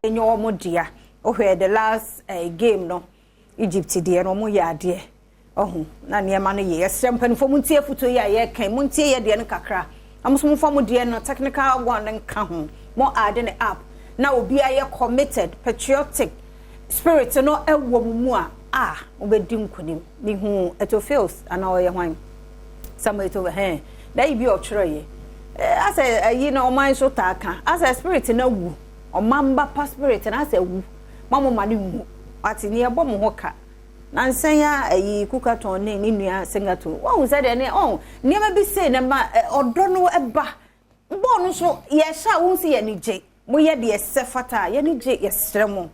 enyo omodia ohwe the last game no Egypt de no mo ya de ohu na niema no ye srempanfo muntie foto ya ye kan muntie ye de no kakra amuso fo de no technical one nka ho mo add ne app na obi aye committed patriotic spirit no ewo mu a obedi nkonim ni hu eto feels ana oye hwan Samuel to da ibi ochro ye as a na oman so taka as a spirit na wu omamba pa spirit na as a wu mamo mane mu ati ne ebo mo hoka na nsanya ayi kukaton ne ni nua singato won se de ne niema bi sei na ma odo no eba bo no so ye sha won se ye ni je mo ye de sefata ye ni je ye sremo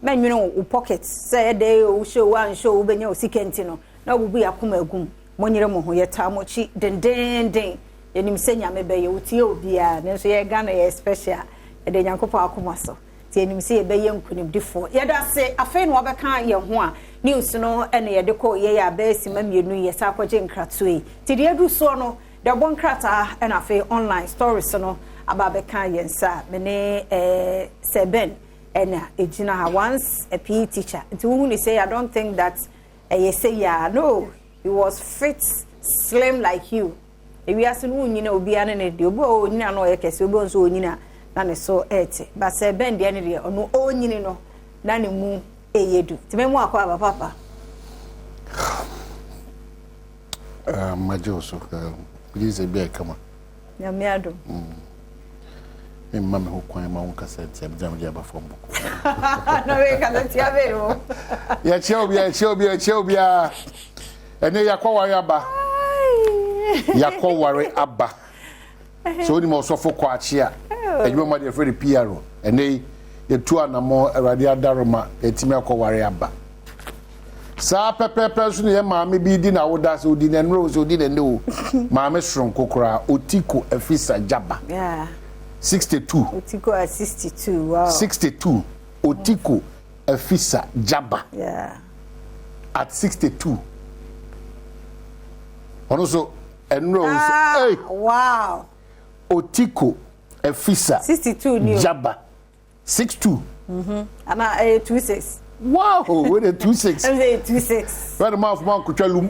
menwene wo pocket say de o show one show benya o sikenti no na obubu yakoma agum mo nyere mo ho ye ta mo chi den yenim senya me be ye utie obia ne so ye Ghana ye special e de nyankopɔ akoma so tie yenim se ye be ye nkunim difo ye da se afei no obeka ye ho a news no ene ye de ko ye ya be sima mienu ye sa kwaje nkratoe ti de adu so no de bon krata ena afei online stories no aba be kan ye nsa me ne Seben ena ejina ha once a PE teacher nti wo hu say I don't think that you say no he was fit slim like you. We are soon, you know, be an enemy. You go, you know, a case, you go so, you know, and so ete. But say, bend the enemy or no, oh, you know, none moon, a do. To me, more papa. My Joseph, please, a bear, come on. Yeah, me, Adom. And Mamma who quite my own cassette, I'm jammed up from book. No, we can't see a very Yeah, she'll be a and they are called Abba. Yako worry Abba. So any more so for Quachia. And you might have ready Piero. And they two and more Radia Daroma, a Timako worry Abba. Sa Pepper person here, mammy be dinner, would that's who didn't rose who didn't know. Mamma from Kokora, Otiko, Efisa Jabba. Yeah. 62. Otiko at 62. Wow. 62. Otiko, Efisa Jabba. Yeah. At 62. Also, and Rose, hey, wow. Otiko, Efisa, 62 new. Jabba, 62. I'm a 26. Wow, with a 26. I'm a 26. Right, the mouth man could tell you,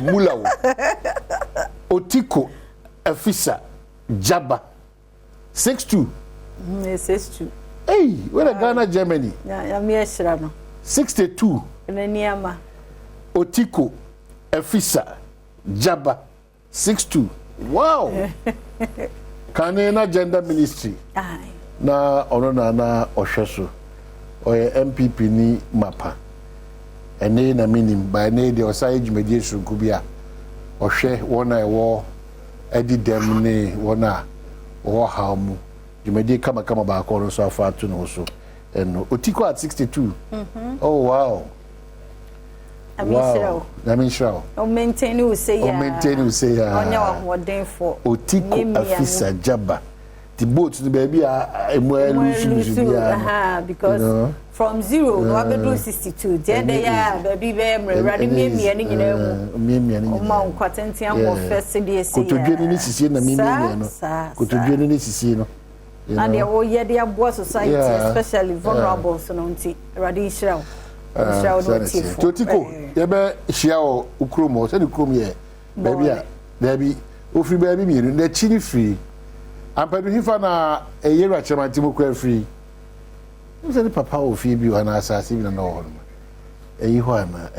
Mula. Otiko, Efisa, Jabba, 62. 62. Hey, where a Ghana, Germany? Yeah, I'm here, Shirano. 62. And then Yama. Otiko, Efisa, Jabba 62. Wow. Kanena gender ministry. Aye. Na onona na ohweso. Oye MPP ni mapa. Ene na minim by ne de osai dwumadi sunku bia. Ohwe wona ewo edi dem ne wona wo hamu. Dwumadi kama ba ko so afa to no so. Eno Otiko at 62. Oh wow. Wow. I mean, sure. O maintain you say ya. O maintain you say ya. On your modern for. Otiko Afisa Jabba. The boat to the baby because you know? From 0 no abedu 62. There they are baby be ready me ani nyina mu. O ma nkwatenti am first dey say ya. Kotodwe ni sisi na me no. Kotodwe ni sisi no. And they all year their boy society especially vulnerable so no nti ready Israel. Totiko, yebe shia o ukromo, se di krom ye. Baby, ofri baby mi na chini free. Ampadu hifa na eyera chamanti mo kwa free. Nse ni papa o fi bi wana asasi bi na no. Eyi ho na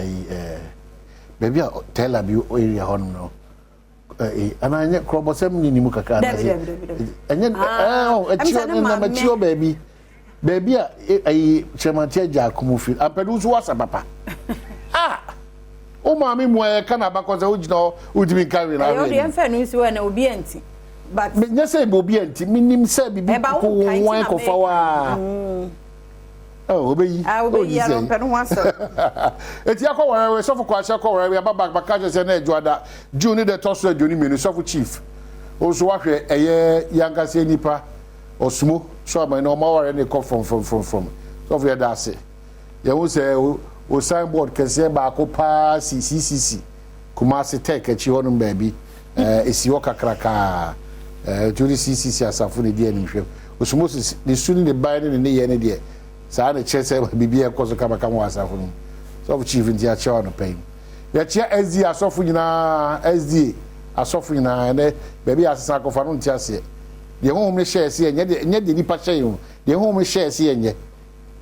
baby a tell abi area ho no. Ananya krobosem ni mu kaka na. Enye na machio baby. Baby ai chematia ja kumufi apedu so wasa papa o ma mi mo e kana ba ko se o jina o dimi carry na we o de no si we na obi anti but me say obi anti minim say bibi ko won ko fa wa obeyi ya no pe no wasa eti akọ we so for kwa sha ko we baba ka se na ejuada June de toso adwoni menu so for chief o so wa hwe eye yankase nipa osmo so am no ma ware ne come from so for your dase you will say o signboard kese ba ko pa CCC kuma se take achi honum baby esi wo kakraka juri CCC asafo ne dia ni hwem osmosis the sooner the binding in the ye ne de saa na che se bibia koso kama kama wasafo no so of chief ntia che on pain ya che SD asofo nyina SD asofo nyina ne baby asesa kofa no ntia se de ho me share se nye de nipa che yo de ho me share se nye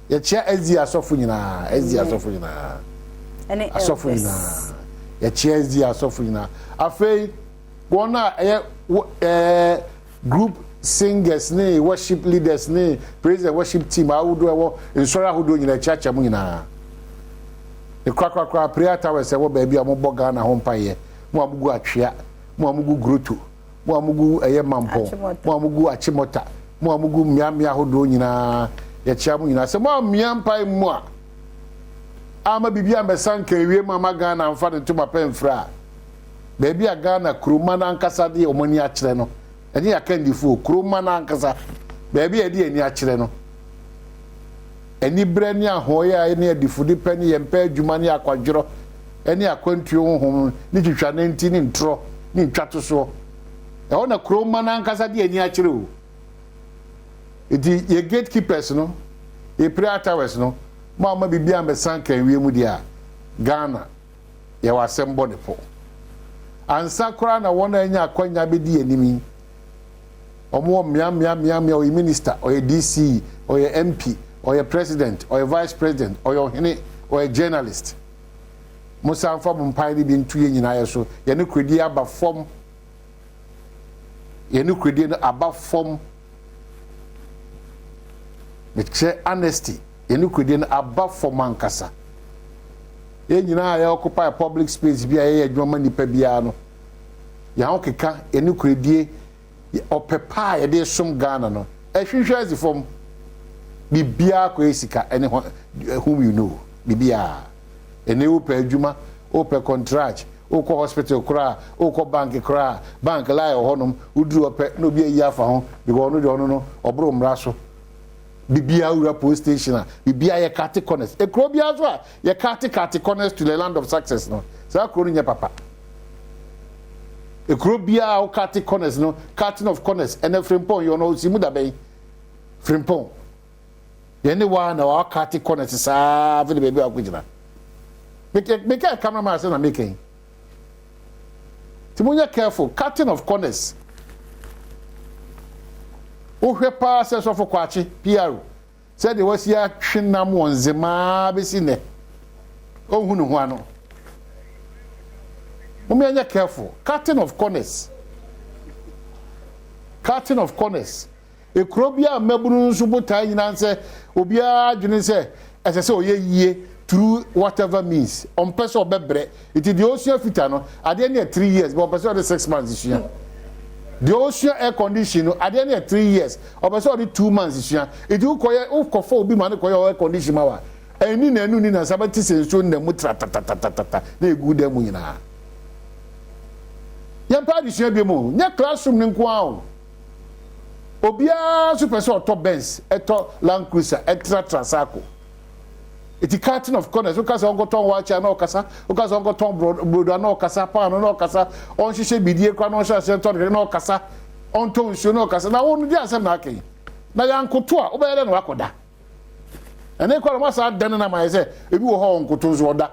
ya che SD asofo nyina SD asofo nyina ene asofo nyina ya che SD asofo nyina afei wona group singers ne worship leaders ne praise and worship team awudo ewo nsori ahodo nyina chacha mu nyina e kwakwa prayer towers ewo ba bia mo boga na ho mpaye mo amugu atwea mo amugu groto mo amugu mampo mo amugu achimota mo amugu miamia ahodo nyina ya chia mu nyina se mo miampai mu a ama bibia mbesan kan wie mama Ghana amfa de tuma pemfra ba bia Ghana kroma na nkasa de omani a kire no eni akandifo kroma na nkasa baabi edi eni akire no eni bre ni ahoya eni adifo de pani yempa adwuma ni akwadworo eni akwantuo honhom ni twitwa na nti ni ntro ni ntwato so e wona kroma na nkasa de eni akire o edi ye gatekeepers no ye prayer towers no mama bibia ambesan kan wie mu dia Ghana ye wasembo ne po ansa kora na wona enya akwanya bedi enimi omo mia o minister o DC o MP o president o vice president o hene o journalist musa amfa mpai ni bi ntuye nyina yeso ye ne kwedi aba form ye ne kwedi no aba form meche honesty ye ne kwedi no aba form ankasa ye nyina ya occupy public space bia ye adwuma nipa bia no ya okeka ye ne kwedi opepa ye de som Ghana no ehwehwe azifom bibia ko esika ene whom you know bibia ene ope adwuma ope contract oko hospital kra oko bank lie honum uduru ope no bia yi afa ho because no de ono no obro mra so bibia ura police station bibia ye kate corners e kro bia so a ye kate corners to the land of success no sa kro nya papa e krobia o kate corners no cutting of corners and frimpon you know simu da ben frimpon ye ne wa na o kate corners sa ve baby akujina make a cameraman say na making timunya careful cutting of corners o hwe pa se so for kwachi PR said the was ya twinam wonzema be sine o hunu ho ano Mumenya careful. Cutting of corners. Cutting of corners. E krobia mebunu nsubo tai nyina nse obia dwene se esese oye yie through whatever means. On person obebre. It is the ocean fita no. Ade na 3 years, but person dey 6 months issue. The ocean air condition no ade na 3 years. Person dey 2 months issue. It you koye ukofo obi man koye air condition ma wa. Eni na enu ni na sabati senso na mutra ta na egu dem nyina. Yampa di sua bi mu nya classroom ni nko awo obia super so to Benz eto Land Cruiser etra Trasaco iti cutting of corners ukasa ongoton wacha na okasa ukasa ongoton brodo na okasa pan na okasa on hihye bidie kwa na on hye center na okasa on to nsuo na okasa na wonu di asem na akai na yankoto a obeyele na wakoda ene kwa ma sa dan na ma ye ebi wo ho onkoto nso oda.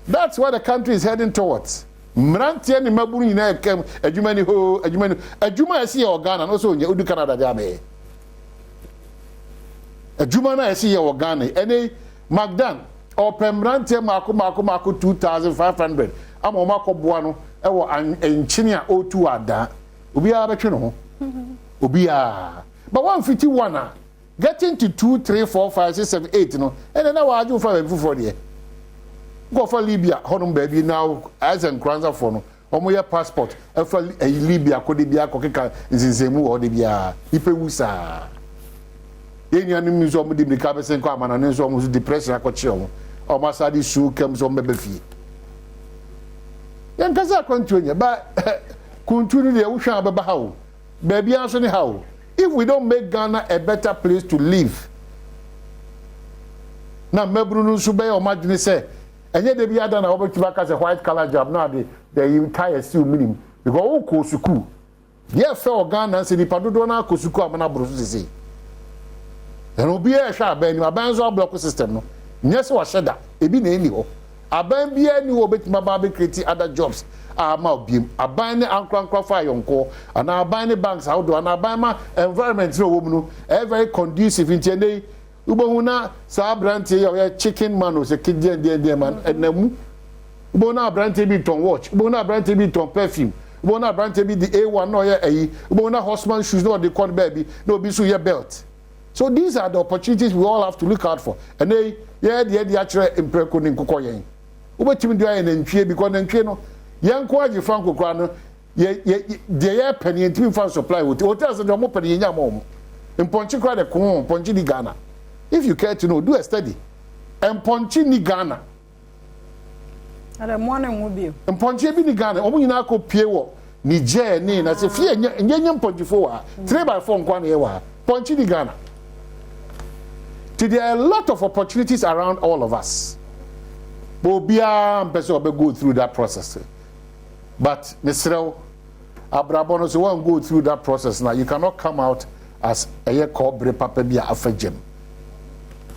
That's what the country is heading towards. Mrantie ni maburu nyina ekem adwuma ni ho adwuma esi ye Ghana no so nya odu Canada dia me adwuma na esi ye Ghana ene Magdan opem mrantie mako 2500 ama o makoboa no e wo enchini a otu ada obi a betwe no ho obi a but 151 a getting to 2 3 4 5 6 7 8 no ene na wa aju fa fufor de go for Libya honum baby now as and kranza for no omo ye passport e for Libya ko de bia ko keka nzinzemu o de bia ipe wusa yeni anu mi zo mo de mika be sen ko amana ne zo mo depression akọchi o ma sa di su kem zo mbebe fi yan kaza kontunya ba kuntunu de wuhwa abeba hawo baby aso ne hawo if we don't make Ghana a better place to live na mebru nu su be o madwene se enye de bi ada na obetuma ka se white collar job na the entire still minimum because who go school Dear fair Ghana and nipa dodo na kosuku amana broso sisi. And obi e hwa aban ni aban so block system no. Nye se wa sheda ebi na eni ho. Aban bia ni wo betima ba be create other jobs. Ma obiem aban ne ankrankra fa yonko ana aban ne banks how do ana aban ma environment no wo mu no very conducive in tene ubo na sa brand ye chicken man o se kidie de man enamu ubo na brand bi ton watch ubo na brand bi ton perfume ubo na brand bi the A1 no ye ayi ubo na horseman shoes no the con baby no bi so ye belt. So these are the opportunities we all have to look out for. And they the actual impreko ni nkokọ yen ubetimi do ayen ntwie because ntwie no yen ko agi franco kra no ye penny ntimi fan supply hotel say mo penny nya mo mponchi kra de ko mponchi di Ghana. If you care to know, do a study. Mponchi ni Ghana ada morning will be mponchi bi ni Ghana omo nyina ko pie wo Niger ni na se fie nya mponchi fo wa 3x4 nkwa na ye wa mponchi ni Ghana. There are a lot of opportunities around all of us. Bobia person will go through that process. But Mr. Abrabono, so won't go through that process now. You cannot come out as a year called Papa Bia Afajim.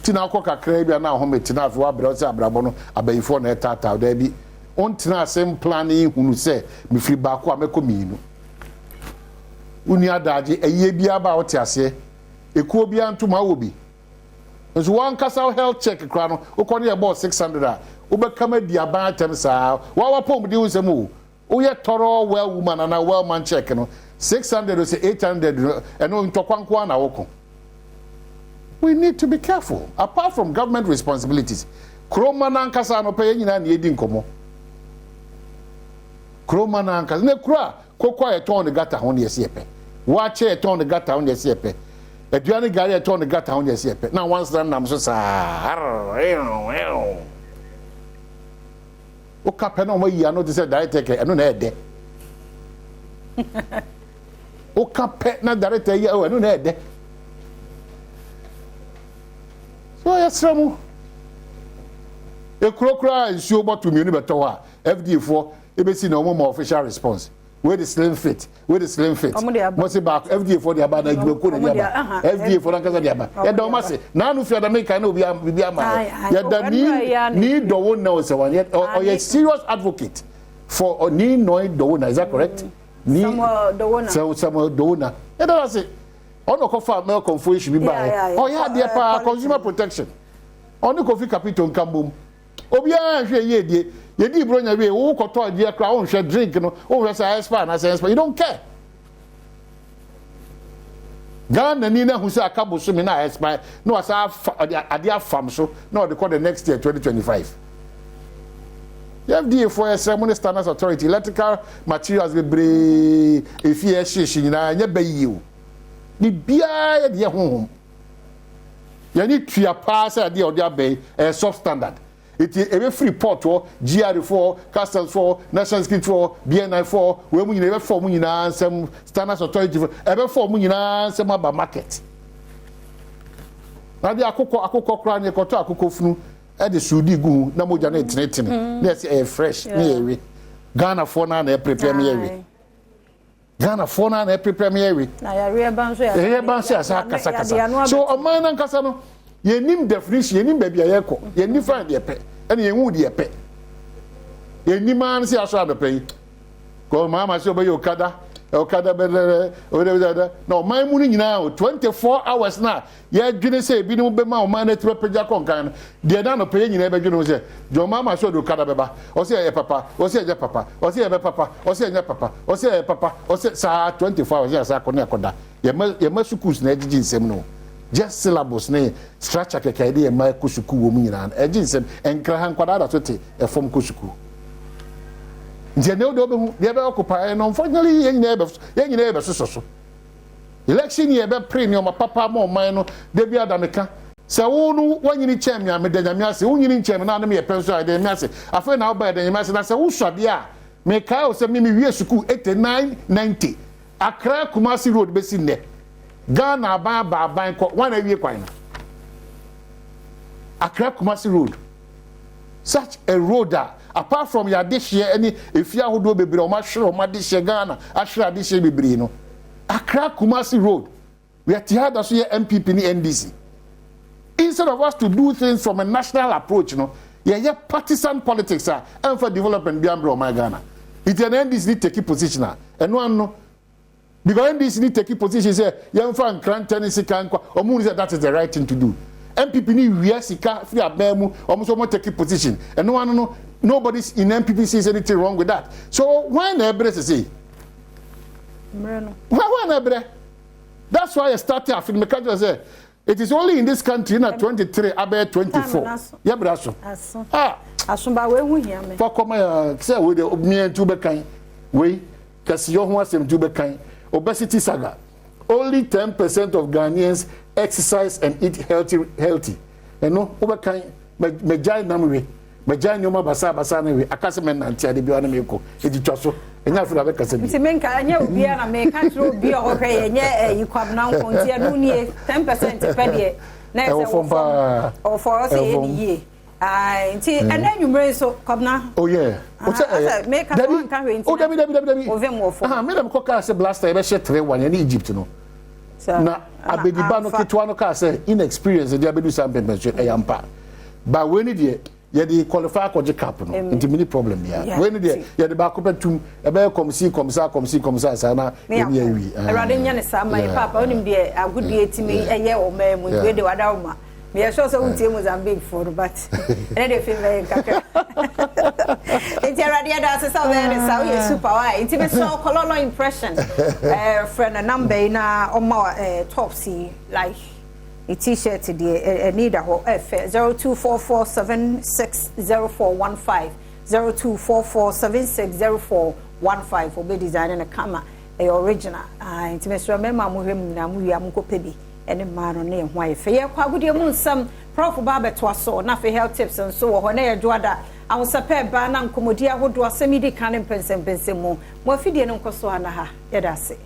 Tina Coca Crabia now home Tina for Abrabono, Abayfo Netata, there be on Tina same planning who say, me free back, Amecomino. Unia Daji, a year be about Yase, a Kobian to Maobi. There's one castle health check crown, only about 600. Come at the abatem sa. What pom do is a move. Oh, yeah, thorough well woman and a well man check. 600 or 800 and no into Quanquana. We need to be careful. Apart from government responsibilities, Croman and Casano paying and yedin como. Croman and Casano cra, cocoa ton the gata on your siepe. Watch a ton the gata on your siepe. A Johnny Gary told the gata on your siepe. Now once done, I'm so sorry. O capeno mo yi ano te say director eno na ede. O capet na director yi o eno na ede. So yasramu. E krokra nsuo boto mi ni beto ha. FD for e be si na omo official response. Where the slim fit? Must back FDA for the abana jibeko na diaba. FDA for ankaza diaba. Ya da mase. Na nu fi da make no bi ama. Ya da ni do won na se wan. Or you serious advocate for ni no do won. Is that correct? Ni some do won. Some do won. Ya da say ono ko fa me confusion bi ba. Oh ya dey pa consumer protection. Ono ko fi capital nkambom. Obi a hwe ye die ye di bronya we wo koto die kra wo hwe drink no wo hwe say expire na say expire, you don't care. Ghana ni na hu say akabo so me na expire no asa ade afam so no they call the next year 2025. The FDA for a ceremony standards authority electrical materials be if ye shishi na nya bayi o ni bia ye de honhom ye ni tua pa say ade ode abey soft standard. It is free port for GR4, customs for national security for BNI for we mu nyina for mu nyina some standards authority for ebe for mu nyina some aba market. Na de akokọ kra ne koto akokọ funu e de sudi gu na moja na etinetine na say fresh na ewe Ghana for na prepare me ewe Ghana for na prepare me ewe na ya rebanso asa kasa so o man na kasa no ye nim definition ye nim ba bia ye ko ye ni find ye pe ene ye hu de ye pe ye nim an se aso adope ko mama se obaye okada be no man mu ni nyina 24 hours na ye dwene se bi ni be ma o man na tire peja konkan de da no pe nyina be dwene se jo mama se do okada be ba o se ye papa o se ye papa o se ye be papa o se ye papa o se ye papa o se sa 24 hours ya sa ko ne akoda ye ma schools na ejiji nsem no just syllabus ne structure keke dey ma kusuku wo mu nyina ejinsem enkra han kwada da sote e form kusuku nje ne odo be hu dey be occupy no unfortunately yen nyina e be soso election ye be premium papa mo man no de bia da meka se wo nu wanyini chem ya me da nyame ase wo nyini chem na me ye penso ade me ase afa na wo ba da nyame ase na se wo swade a me kai o se me wie suku 89 90 Accra Kumasi road be si ne Ghana ban ko one awie kwan na Accra Kumasi road such a road apart from your dish here any if you ahodo bebre o ma hwere o ma dish Ghana ahwere dish bebre no Accra Kumasi Road. We are tired of MPP and NDC. Instead of us to do things from a national approach, yeah, partisan politics and for development beyond my Ghana. It's an NDC need take a position, and one no. Because NDC need take a position, say, young fan grant tendency can or moon that is the right thing to do. MPP need Riasika, free up Bemu, almost take a position, and no one no. Nobody in MPP sees anything wrong with that. So why never say? Why never? That's why I started after the say it is only in this country na 23 about 24. Yeah, brasso. Asumba we hu hia me. For come say we the me and two bekan. We kasi yo ho asem two bekan. Obesity saga. Only 10% of Ghanaians exercise and eat healthy. And no obekan me jai na me. Majai nyoma basa na we akase men nanti ade biwa na meko editwa so enya fura be kase bi menka anya obi na me ka tro obi o hwe enye yikwab na nkonti anu nie 10% pe de na ese o for us e ye nti ena nwumre so kwabna oh yeah o say me ka no nka hwe nti o dabi o vem o for me dem ko ka say blaster e be she 3-1 na Egypt no na abediba no ketwa no ka say inexperience de abedu sam pempe e yampa ba we ni de ye dey qualify ko je cap no into many problem ya when dey ye dey ba ko betum e be komsi sa na ye be awi erade nya ne sa mai papa onim de agudi etimi eye o memu we dey wada ma me ye sure say untie Mozambique for but e dey feel very kakra it's erade da so so very so you super why it be so color impression friend a number na o ma topsy like a t-shirt today need a 0244760415 0244760415 obe design na kama original intimacy remember mo hwem na mo wi am ko pebi ene ma no na ehwa efe ye kwa gudie mu nsam prof ba beto aso na fe health tips nso wo ho na ye joada awusape ba na nkomodi ahodo asemi di kan pensem mo afidie no nkoso ana ha ye da se